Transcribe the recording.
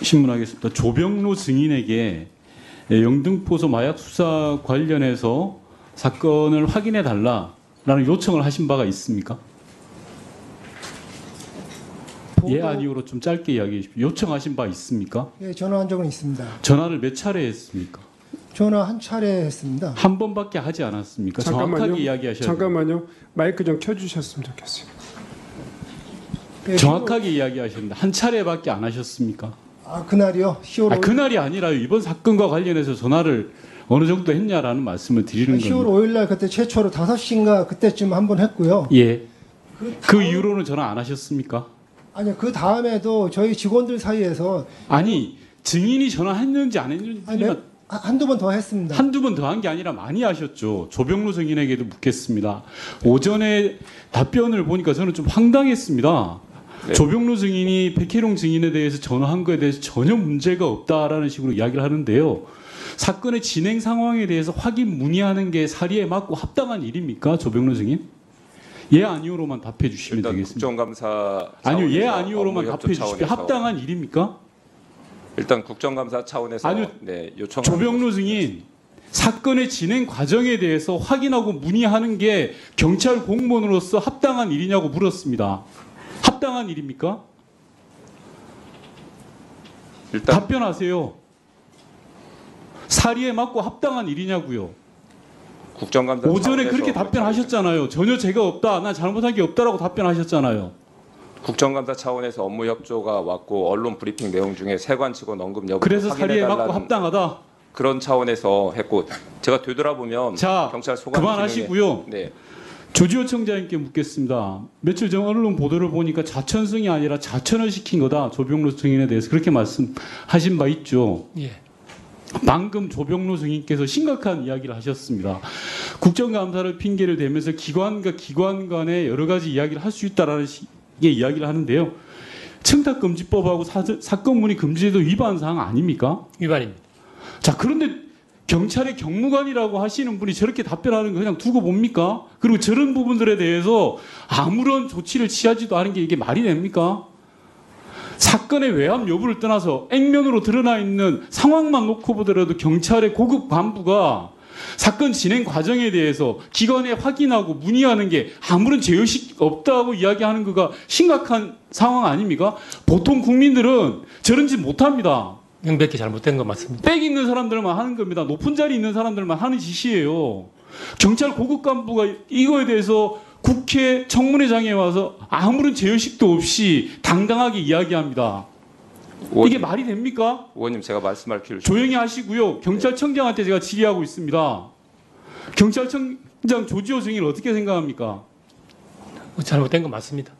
신문하겠습니다. 조병로 증인에게 영등포소 마약 수사 관련해서 사건을 확인해 달라라는 요청을 하신 바가 있습니까? 예, 아니오로 좀 짧게 이야기해 주십시오. 요청하신 바 있습니까? 예, 전화한 적은 있습니다. 전화를 몇 차례 했습니까? 전화 한 차례 했습니다. 한 번밖에 하지 않았습니까? 정확하게 이야기하셔야 돼요. 잠깐만요. 마이크 좀 켜주셨으면 좋겠어요. 예, 정확하게 이야기하셨는데 한 차례밖에 안 하셨습니까? 그날이요? 10월 5일. 그날이 아니라 이번 사건과 관련해서 전화를 어느 정도 했냐라는 말씀을 드리는 10월 겁니다. 5일 날 그때 최초로 5시인가 그때쯤 한 번 했고요. 예. 그 다음- 이후로는 전화 안 하셨습니까? 아니요. 그 다음에도 저희 직원들 사이에서 아니, 증인이 전화했는지 안 했는지만 한두 번 더 했습니다. 한두 번 더 한 게 아니라 많이 하셨죠. 조병로 증인에게도 묻겠습니다. 오전에 답변을 보니까 저는 좀 황당했습니다. 네. 조병로 증인이 백혜룡 증인에 대해서 전화한 거에 대해서 전혀 문제가 없다라는 식으로 이야기를 하는데요. 사건의 진행 상황에 대해서 확인 문의하는 게 사리에 맞고 합당한 일입니까? 조병로 증인? 예, 아니오로만 답해 주시면 일단 되겠습니다. 국정감사 아니요, 예, 차원에서 아니오로만 업무 협조 답해 주십시오. 차원에서 합당한 일입니까? 일단 국정감사 차원에서 아니요, 네, 요청 조병로 증인 사건의 진행 과정에 대해서 확인하고 문의하는 게 경찰 공무원으로서 합당한 일이냐고 물었습니다. 합당한 일입니까? 일단 답변하세요. 사리에 맞고 합당한 일이냐고요. 국정감사 오전에 차원에서 그렇게 답변하셨잖아요. 전혀 죄가 없다. 난 잘못한 게 없다라고 답변하셨잖아요. 국정감사 차원에서 업무 협조가 왔고 언론 브리핑 내용 중에 세관 직원 언급 여부 그래서 사리에 맞고 합당하다. 그런 차원에서 했고 제가 되돌아보면 자, 경찰 소관 그만하시고요. 기능에- 네. 조지호 청장님께 묻겠습니다. 며칠 전 언론 보도를 보니까 자천승이 아니라 자천을 시킨 거다. 조병로 증인에 대해서 그렇게 말씀하신 바 있죠. 예. 방금 조병로 증인께서 심각한 이야기를 하셨습니다. 국정감사를 핑계를 대면서 기관과 기관 간에 여러 가지 이야기를 할 수 있다라는 식의 이야기를 하는데요. 청탁금지법하고 사건문의 금지제도 위반 사항 아닙니까? 위반입니다. 자, 그런데 경찰의 경무관이라고 하시는 분이 저렇게 답변하는 거 그냥 두고 봅니까? 그리고 저런 부분들에 대해서 아무런 조치를 취하지도 않은 게 이게 말이 됩니까? 사건의 외압 여부를 떠나서 액면으로 드러나 있는 상황만 놓고 보더라도 경찰의 고급 간부가 사건 진행 과정에 대해서 기관에 확인하고 문의하는 게 아무런 죄의식 없다고 이야기하는 거가 심각한 상황 아닙니까? 보통 국민들은 저런 짓 못합니다. 명백히 잘못된 건 맞습니다. 빽 있는 사람들만 하는 겁니다. 높은 자리 있는 사람들만 하는 짓이에요. 경찰 고급 간부가 이거에 대해서 국회 청문회장에 와서 아무런 죄의식도 없이 당당하게 이야기합니다. 이게 말이 됩니까? 의원님 제가 말씀할 기회를 조용히 하시고요. 경찰청장한테 제가 질의하고 있습니다. 경찰청장 조지호 증인을 어떻게 생각합니까? 잘못된 건 맞습니다.